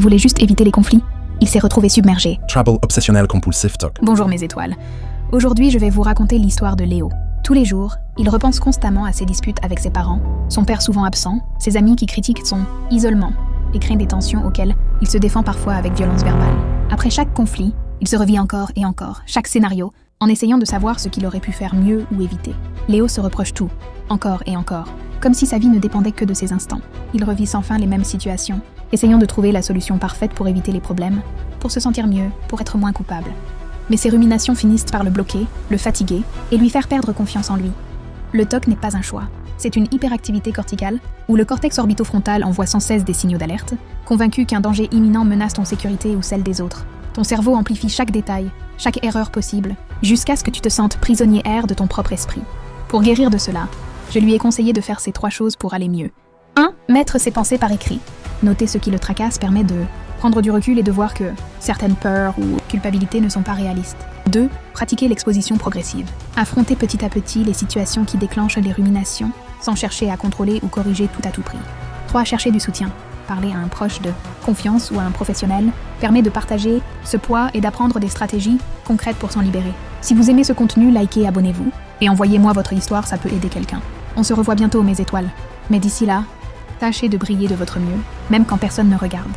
voulait juste éviter les conflits. Il s'est retrouvé submergé. Trouble obsessionnel compulsif TOC. Bonjour mes étoiles. Aujourd'hui, je vais vous raconter l'histoire de Léo. Tous les jours, il repense constamment à ses disputes avec ses parents, son père souvent absent, ses amis qui critiquent son isolement et créent des tensions auxquelles il se défend parfois avec violence verbale. Après chaque conflit, il se revit encore et encore, chaque scénario, en essayant de savoir ce qu'il aurait pu faire mieux ou éviter. Léo se reproche tout, encore et encore, comme si sa vie ne dépendait que de ces instants. Il revit sans fin les mêmes situations, essayant de trouver la solution parfaite pour éviter les problèmes, pour se sentir mieux, pour être moins coupable. Mais ces ruminations finissent par le bloquer, le fatiguer et lui faire perdre confiance en lui. Le TOC n'est pas un choix. C'est une hyperactivité corticale où le cortex orbitofrontal envoie sans cesse des signaux d'alerte, convaincu qu'un danger imminent menace ton sécurité ou celle des autres. Ton cerveau amplifie chaque détail, chaque erreur possible, jusqu'à ce que tu te sentes prisonnier air de ton propre esprit. Pour guérir de cela, je lui ai conseillé de faire ces 3 choses pour aller mieux. 1. Mettre ses pensées par écrit. Noter ce qui le tracasse permet de prendre du recul et de voir que certaines peurs ou culpabilités ne sont pas réalistes. 2. Pratiquer l'exposition progressive. Affronter petit à petit les situations qui déclenchent les ruminations, sans chercher à contrôler ou corriger tout à tout prix. 3. Chercher du soutien. Parler à un proche de confiance ou à un professionnel permet de partager ce poids et d'apprendre des stratégies concrètes pour s'en libérer. Si vous aimez ce contenu, likez, abonnez-vous et envoyez-moi votre histoire, ça peut aider quelqu'un. On se revoit bientôt mes étoiles. Mais d'ici là, tâchez de briller de votre mieux, même quand personne ne regarde.